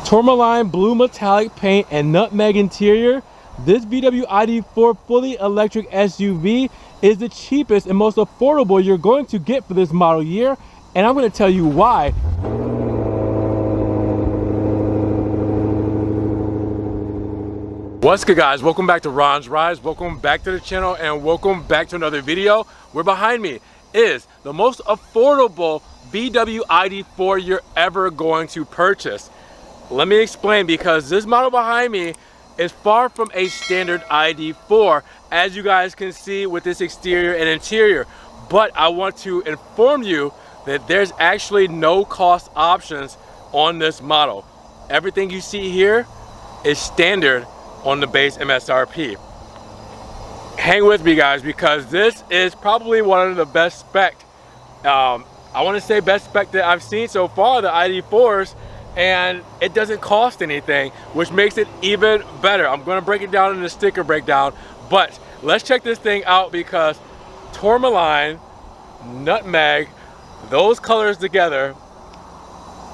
Tourmaline blue metallic paint and nutmeg interior. This VW ID.4 fully electric SUV is the cheapest and most affordable you're going to get for this model year, and I'm going to tell you why. What's good, guys? Welcome back to Ron's Rides. Welcome back to the channel and welcome back to another video. Where behind me is the most affordable VW ID.4 you're ever going to purchase. Let me explain, because this model behind me is far from a standard ID.4, as you guys can see with this exterior and interior. But I want to inform you that there's actually no cost options on this model. Everything you see here is standard on the base MSRP. Hang with me, guys, because this is probably one of the best spec, I want to say best spec that I've seen so far, the ID.4s, and it doesn't cost anything, which makes it even better. I'm going to break it down in the sticker breakdown, but let's check this thing out, because Tourmaline, nutmeg, those colors together,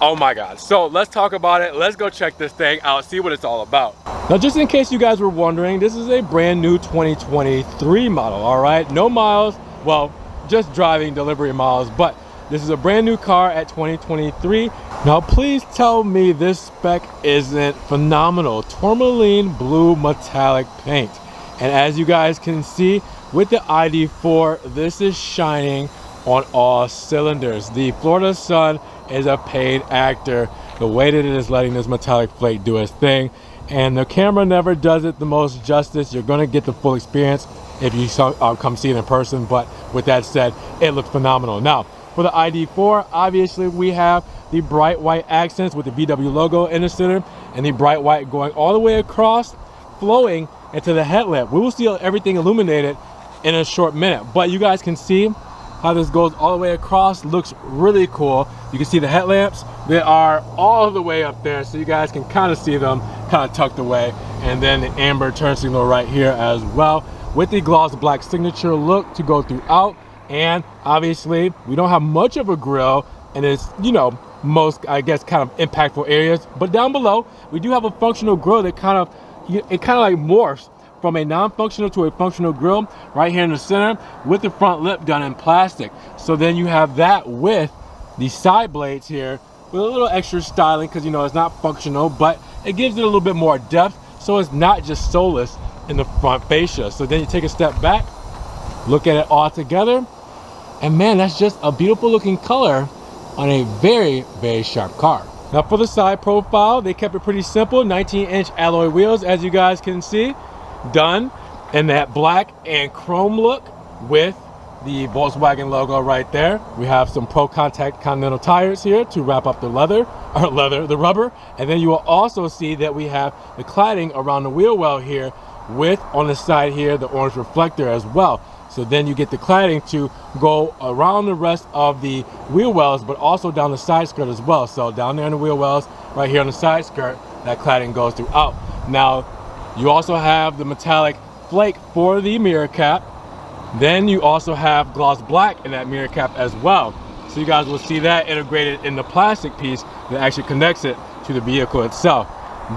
oh my god. So let's talk about it. Let's go check this thing out, see what it's all about. Now, just in case you guys were wondering, this is a brand new 2023 model, all right? No miles, well, just driving delivery miles, but this is a brand new car at 2023. Now, please tell me this spec isn't phenomenal. Tourmaline blue metallic paint. And as you guys can see, with the ID.4, this is shining on all cylinders. The Florida sun is a paid actor. The way that it is letting this metallic flake do its thing. And the camera never does it the most justice. You're gonna get the full experience if you come see it in person. But with that said, it looks phenomenal. Now, for the ID.4, obviously we have the bright white accents with the VW logo in the center, and the bright white going all the way across, flowing into the headlamp. We will see everything illuminated in a short minute, but you guys can see how this goes all the way across. Looks really cool. You can see the headlamps. They are all the way up there, so you guys can kind of see them kind of tucked away. And then the amber turn signal right here as well, with the gloss black signature look to go throughout. And obviously we don't have much of a grille, and it's, you know, most, I guess, kind of impactful areas. But down below we do have a functional grille that kind of like morphs from a non-functional to a functional grille right here in the center, with the front lip done in plastic. So then you have that with the side blades here with a little extra styling, because, you know, it's not functional, but it gives it a little bit more depth, so it's not just soulless in the front fascia. So then you take a step back, look at it all together, and man, that's just a beautiful looking color on a very, very sharp car. Now, for the side profile, they kept it pretty simple. 19-inch alloy wheels, as you guys can see, done in that black and chrome look with the Volkswagen logo right there. We have some Pro Contact Continental tires here to wrap up the the rubber. And then you will also see that we have the cladding around the wheel well here, with on the side here the orange reflector as well. So then you get the cladding to go around the rest of the wheel wells, but also down the side skirt as well. So down there in the wheel wells, right here on the side skirt, that cladding goes throughout. Now, you also have the metallic flake for the mirror cap. Then you also have gloss black in that mirror cap as well. So you guys will see that integrated in the plastic piece that actually connects it to the vehicle itself.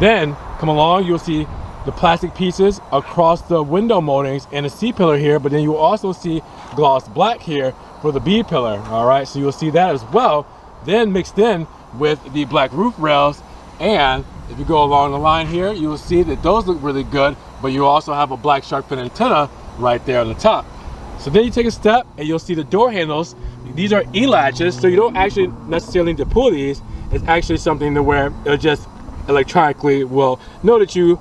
Then come along, you'll see the plastic pieces across the window moldings and the C pillar here, but then you will also see gloss black here for the B pillar. All right, so you'll see that as well, then mixed in with the black roof rails. And if you go along the line here, you will see that those look really good, but you also have a black shark fin antenna right there on the top. So then you take a step and you'll see the door handles. These are E-latches, so you don't actually necessarily need to pull these. It's actually something to where it'll just electronically will know that you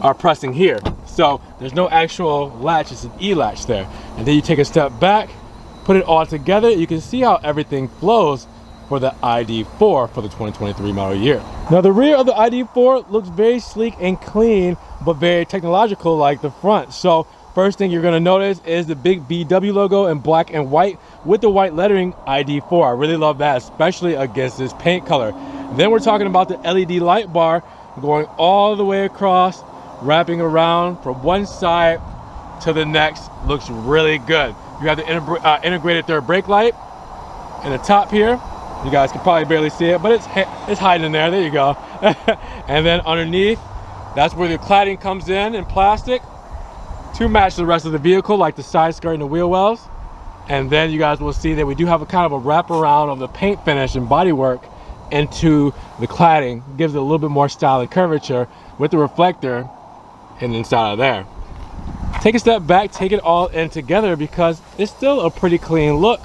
are pressing here. So there's no actual latch, it's an E-latch there. And then you take a step back, put it all together, you can see how everything flows for the ID.4 for the 2023 model year. Now, the rear of the ID.4 looks very sleek and clean, but very technological like the front. So first thing you're gonna notice is the big VW logo in black and white with the white lettering ID.4. I really love that, especially against this paint color. Then we're talking about the LED light bar going all the way across, wrapping around from one side to the next. Looks really good. You have the integrated third brake light in the top here, You guys can probably barely see it, but it's hiding in there. There you go. And then underneath, that's where the cladding comes in plastic to match the rest of the vehicle, like the side skirt and the wheel wells. And then you guys will see that we do have a kind of a wraparound of the paint finish and bodywork into the cladding. Gives it a little bit more style and curvature with the reflector and inside of there. Take a step back, take it all in together, because it's still a pretty clean look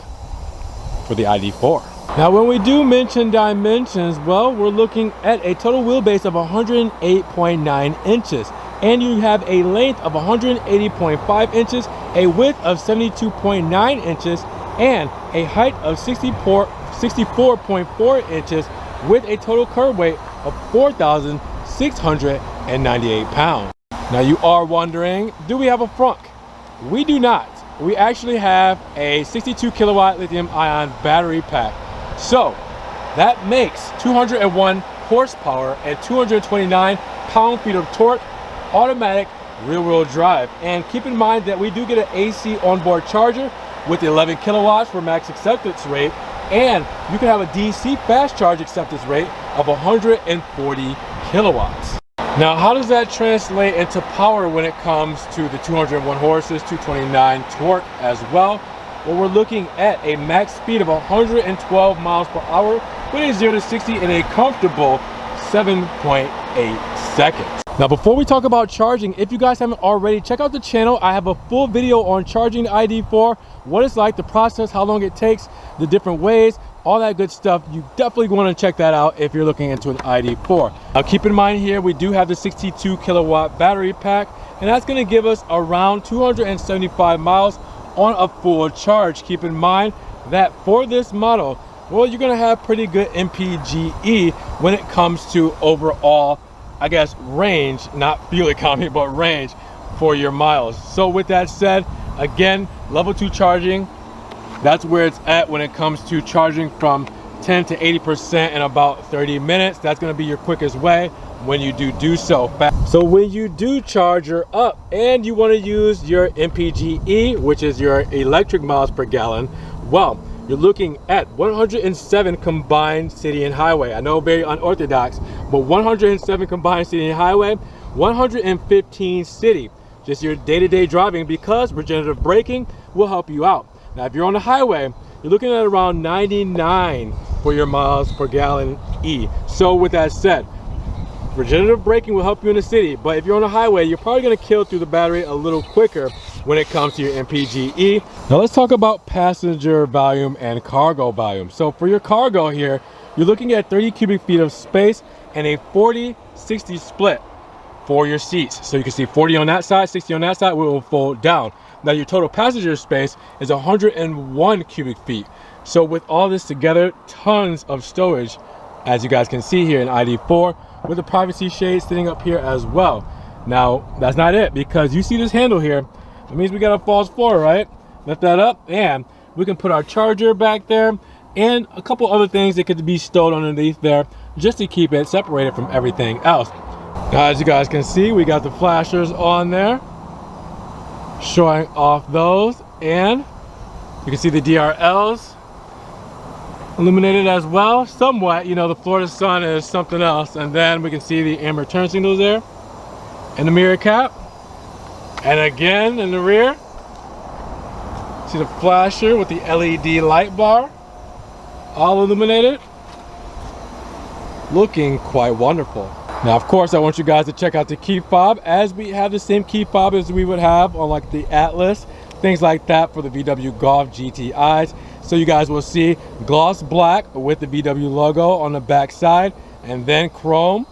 for the ID.4. Now when we do mention dimensions, well, we're looking at a total wheelbase of 108.9 inches. And you have a length of 180.5 inches, a width of 72.9 inches, and a height of 64.4 inches with a total curb weight of 4,698 pounds. Now you are wondering, do we have a frunk? We do not. We actually have a 62 kilowatt lithium ion battery pack. So that makes 201 horsepower and 229 pound-feet of torque, automatic rear-wheel drive. And keep in mind that we do get an AC onboard charger with 11 kilowatts for max acceptance rate, and you can have a DC fast charge acceptance rate of 140 kilowatts. Now, how does that translate into power when it comes to the 201 horses, 229 torque as well? Well, we're looking at a max speed of 112 miles per hour with a 0 to 60 in a comfortable 7.8 seconds. Now, before we talk about charging, if you guys haven't already, check out the channel. I have a full video on charging the ID.4, what it's like, the process, how long it takes, the different ways, all that good stuff. You definitely want to check that out if you're looking into an ID.4. Now, keep in mind here, we do have the 62 kilowatt battery pack, and that's going to give us around 275 miles on a full charge. Keep in mind that for this model, well, you're going to have pretty good MPGE when it comes to overall, I guess, range, not fuel economy, but range for your miles. So with that said, again, level 2 charging, that's where it's at when it comes to charging from 10 to 80% in about 30 minutes. That's going to be your quickest way when you do so. So when you do charge her up and you want to use your MPGE, which is your electric miles per gallon, well, you're looking at 107 combined city and highway. I know, very unorthodox, but 107 combined city and highway, 115 city. Just your day-to-day driving, because regenerative braking will help you out. Now, if you're on the highway, you're looking at around 99 for your miles per gallon E. So with that said, regenerative braking will help you in the city, but if you're on the highway, you're probably going to kill through the battery a little quicker when it comes to your MPGE. Now let's talk about passenger volume and cargo volume. So for your cargo here, you're looking at 30 cubic feet of space and a 40-60 split for your seats. So you can see 40 on that side, 60 on that side, will fold down. Now your total passenger space is 101 cubic feet. So with all this together, tons of stowage, as you guys can see here in ID.4, with a privacy shade sitting up here as well. Now that's not it, because you see this handle here. It means we got a false floor, right? Lift that up and we can put our charger back there and a couple other things that could be stowed underneath there just to keep it separated from everything else. Now, as you guys can see, we got the flashers on there showing off those, and you can see the DRLs illuminated as well, somewhat. You know, the Florida sun is something else. And then we can see the amber turn signals there and the mirror cap. And again, in the rear, see the flasher with the LED light bar, all illuminated, looking quite wonderful. Now, of course, I want you guys to check out the key fob, as we have the same key fob as we would have on like the Atlas, things like that for the VW Golf GTIs. So you guys will see gloss black with the VW logo on the back side, and then chrome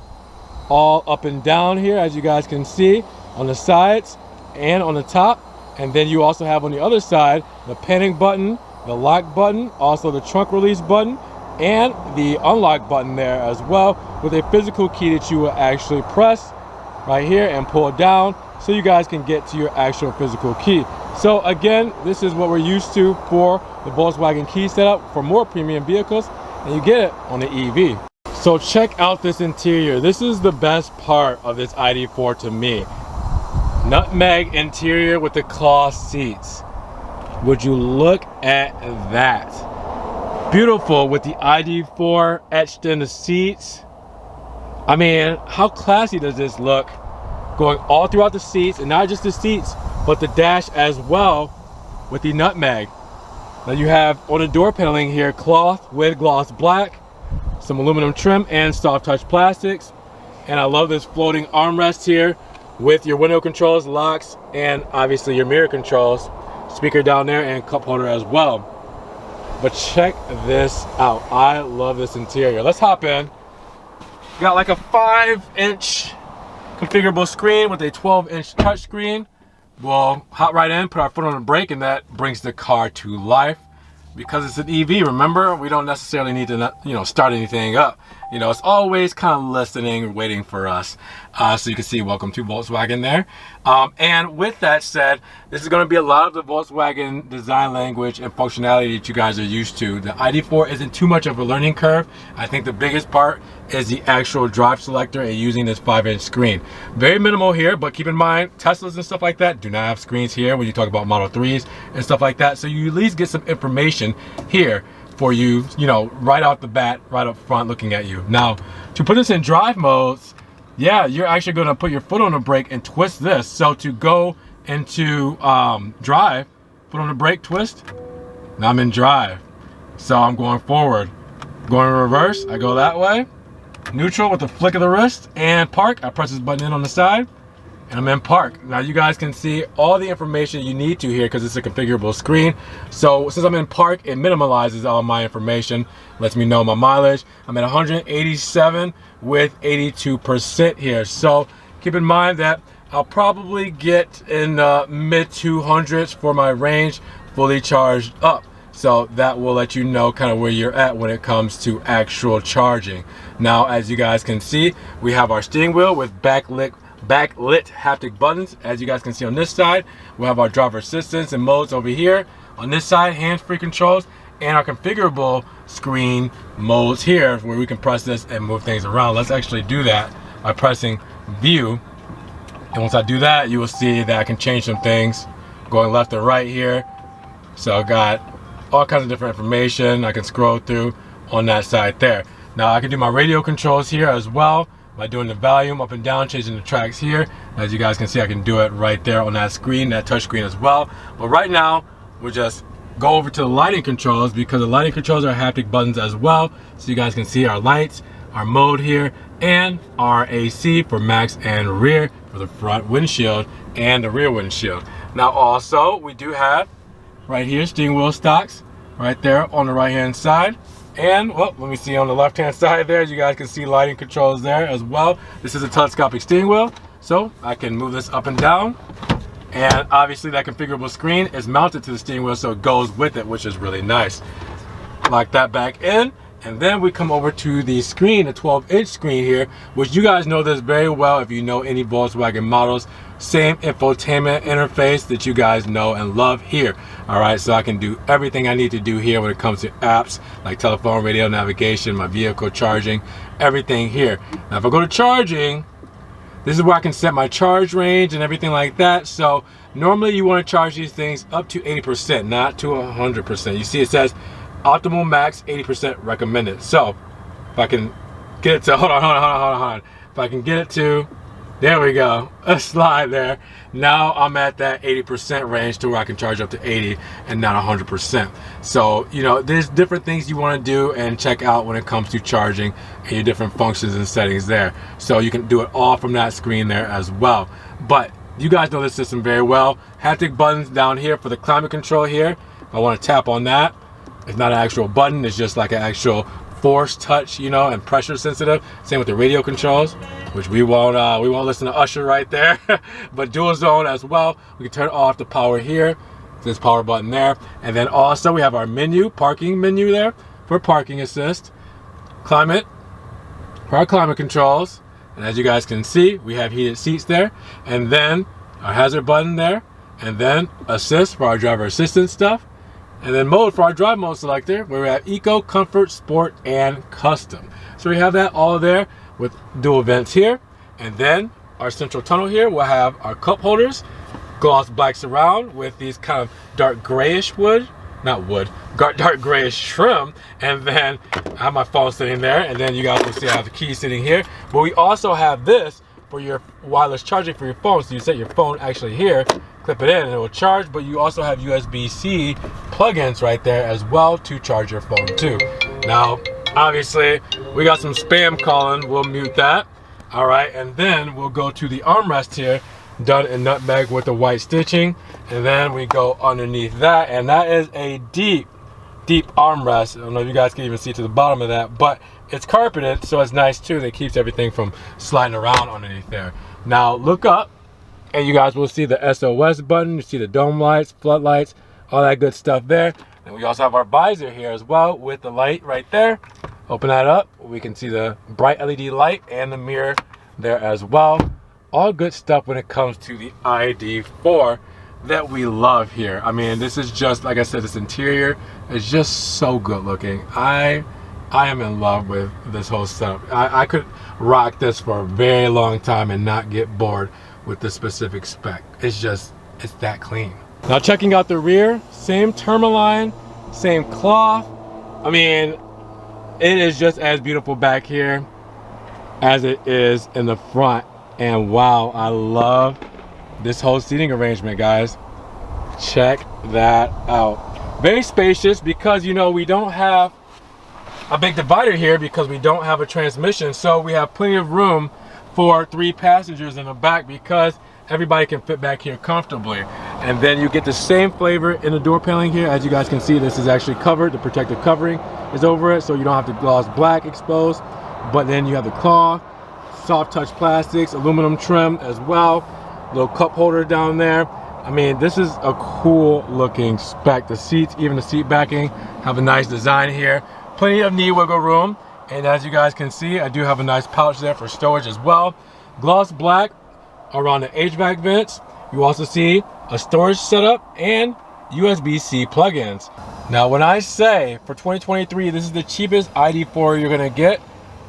all up and down here, as you guys can see, on the sides and on the top. And then you also have on the other side the panic button, the lock button, also the trunk release button, and the unlock button there as well, with a physical key that you will actually press right here and pull down, so you guys can get to your actual physical key. So again, this is what we're used to for the Volkswagen key setup for more premium vehicles, and you get it on the EV. So check out this interior. This is the best part of this ID.4 to me. Nutmeg interior with the cloth seats. Would you look at that? Beautiful with the ID.4 etched in the seats. I mean, how classy does this look? Going all throughout the seats, and not just the seats, but the dash as well with the nutmeg. Now you have on the door paneling here, cloth with gloss black, some aluminum trim and soft touch plastics. And I love this floating armrest here with your window controls, locks, and obviously your mirror controls. Speaker down there and cup holder as well. But check this out. I love this interior. Let's hop in. Got like a 5-inch configurable screen with a 12-inch touchscreen. We'll hop right in, put our foot on the brake, and that brings the car to life. Because it's an EV, remember, we don't necessarily need to, start anything up. It's always kind of listening, waiting for us. So you can see, welcome to Volkswagen there. And with that said, this is going to be a lot of the Volkswagen design language and functionality that you guys are used to. The ID.4 isn't too much of a learning curve. I think the biggest part is the actual drive selector and using this 5-inch screen. Very minimal here, but keep in mind, Teslas and stuff like that do not have screens here when you talk about Model 3s and stuff like that. So you at least get some information here for you, right out the bat, right up front looking at you. Now, to put this in drive modes, yeah, you're actually gonna put your foot on the brake and twist this. So to go into drive, foot on the brake, twist. Now I'm in drive. So I'm going forward. Going in reverse, I go that way. Neutral with the flick of the wrist, and park, I press this button in on the side, and I'm in park. Now you guys can see all the information you need to here because it's a configurable screen. So since I'm in park, it minimalizes all my information, lets me know my mileage. I'm at 187 with 82% here. So keep in mind that I'll probably get in the mid 200s for my range fully charged up. So that will let you know kind of where you're at when it comes to actual charging. Now, as you guys can see, we have our steering wheel with backlit haptic buttons. As you guys can see on this side, we have our driver assistance and modes over here. On this side, hands-free controls and our configurable screen modes here where we can press this and move things around. Let's actually do that by pressing view. And once I do that, you will see that I can change some things going left or right here. So I got all kinds of different information I can scroll through on that side there. Now I can do my radio controls here as well by doing the volume up and down, changing the tracks here. As you guys can see, I can do it right there on that screen, that touch screen as well. But right now, we'll just go over to the lighting controls because the lighting controls are haptic buttons as well. So you guys can see our lights, our mode here, and our AC for max and rear for the front windshield and the rear windshield. Now also, we do have right here steering wheel stocks right there on the right hand side, and well, let me see on the left hand side there, you guys can see lighting controls there as well. This is a telescopic steering wheel, so I can move this up and down, and obviously that configurable screen is mounted to the steering wheel, so it goes with it, which is really nice. Lock that back in, and then we come over to the screen, the 12-inch screen here, which you guys know this very well if you know any Volkswagen models. Same infotainment interface that you guys know and love here. All right, so I can do everything I need to do here when it comes to apps like telephone, radio, navigation, my vehicle charging, everything here. Now if I go to charging, this is where I can set my charge range and everything like that. So normally you want to charge these things up to 80%, not to 100%. You see it says optimal max 80% recommended. So if I can get it to, hold on. If I can get it to, there we go, a slide there. Now I'm at that 80% range to where I can charge up to 80 and not 100%. So, there's different things you want to do and check out when it comes to charging and your different functions and settings there. So you can do it all from that screen there as well. But you guys know this system very well. Haptic buttons down here for the climate control here. If I want to tap on that, it's not an actual button, it's just like an actual force touch, and pressure sensitive. Same with the radio controls, which we won't listen to Usher right there. But dual zone as well. We can turn off the power here, this power button there, and then also we have our menu, parking menu there for parking assist, climate for our climate controls, and as you guys can see, we have heated seats there, and then our hazard button there, and then assist for our driver assistance stuff. And then mode for our drive mode selector, where we have Eco, Comfort, Sport, and Custom. So we have that all there with dual vents here. And then our central tunnel here, we'll have our cup holders, gloss black surround with these kind of dark grayish wood. dark grayish trim. And then I have my phone sitting there, and then you guys will see I have the key sitting here. But we also have this for your wireless charging for your phone. So you set your phone actually here, clip it in, and it will charge. But you also have USB-C plugins right there as well to charge your phone too. Now, obviously, we got some spam calling. We'll mute that. All right, and then we'll go to the armrest here, done in nutmeg with the white stitching, and then we go underneath that, and that is a deep armrest. I don't know if you guys can even see to the bottom of that, but it's carpeted, so it's nice too. That keeps everything from sliding around underneath there. Now look up, and you guys will see the SOS button. You see the dome lights, floodlights, all that good stuff there. And we also have our visor here as well with the light right there. Open that up, we can see the bright LED light and the mirror there as well. All good stuff when it comes to the ID.4 that we love here. I mean, this is just, like I said, this interior is just so good looking. I am in love with this whole setup. I could rock this for a very long time and not get bored with the specific spec. It's that clean. Now checking out the rear, same Tourmaline, same cloth. I mean, it is just as beautiful back here as it is in the front. And wow, I love this whole seating arrangement, guys. Check that out. Very spacious because, you know, we don't have a big divider here because we don't have a transmission. So we have plenty of room for 3 passengers in the back because everybody can fit back here comfortably. And then you get the same flavor in the door paneling here. As you guys can see, this is actually covered. The protective covering is over it, so you don't have the gloss black exposed. But then you have the cloth, soft touch plastics, aluminum trim as well. Little cup holder down there. I mean, this is a cool looking spec. The seats, even the seat backing, have a nice design here. Plenty of knee wiggle room. And as you guys can see, I do have a nice pouch there for storage as well. Gloss black around the HVAC vents. You also see a storage setup and USB-C plugins. Now, when I say for 2023, this is the cheapest ID.4 you're gonna get,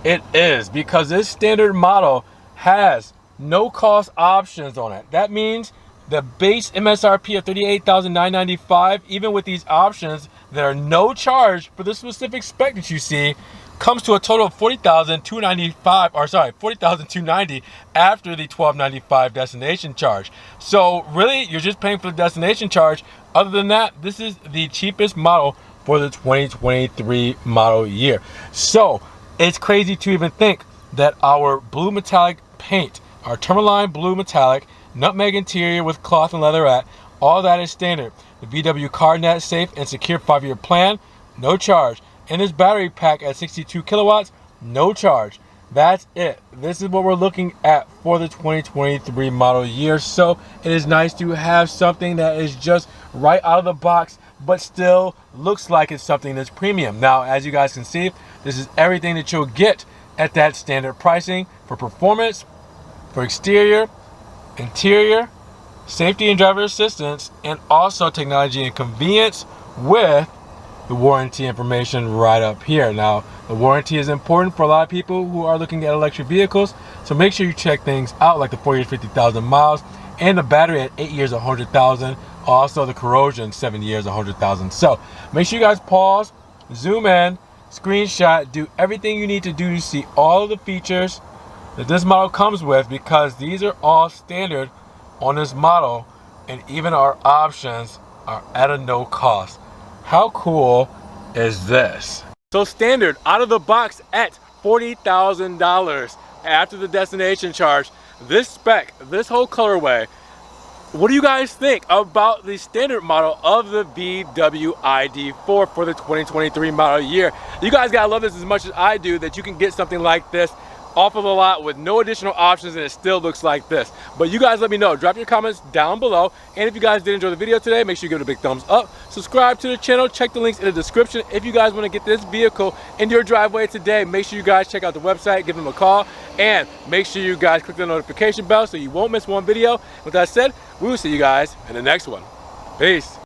it is, because this standard model has no cost options on it. That means the base MSRP of $38,995, even with these options that are no charge for the specific spec that you see, comes to a total of $40,295, or sorry, $40,290 after the $1,295 destination charge. So really, you're just paying for the destination charge. Other than that, this is the cheapest model for the 2023 model year. So it's crazy to even think that our blue metallic paint, our Tourmaline blue metallic, nutmeg interior with cloth and leatherette, all that is standard. The VW CarNet safe and secure 5-year plan, no charge. And this battery pack at 62 kilowatts, no charge. That's it. This is what we're looking at for the 2023 model year. So it is nice to have something that is just right out of the box, but still looks like it's something that's premium. Now, as you guys can see, this is everything that you'll get at that standard pricing for performance, for exterior, interior, safety and driver assistance, and also technology and convenience with the warranty information right up here. Now, the warranty is important for a lot of people who are looking at electric vehicles, so make sure you check things out, like the 4 years, 50,000 miles, and the battery at 8 years, 100,000. Also, the corrosion, 7 years, 100,000. So make sure you guys pause, zoom in, screenshot, do everything you need to do to see all of the features that this model comes with, because these are all standard on this model, and even our options are at a no cost. How cool is this? So standard out of the box at $40,000 after the destination charge. This spec, this whole colorway. What do you guys think about the standard model of the VW ID.4 for the 2023 model year? You guys gotta love this as much as I do, that you can get something like this off of the lot with no additional options and it still looks like this. But you guys let me know. Drop your comments down below. And if you guys did enjoy the video today, make sure you give it a big thumbs up. Subscribe to the channel. Check the links in the description. If you guys want to get this vehicle into your driveway today, make sure you guys check out the website, give them a call, and make sure you guys click the notification bell so you won't miss one video. With that said, we will see you guys in the next one. Peace.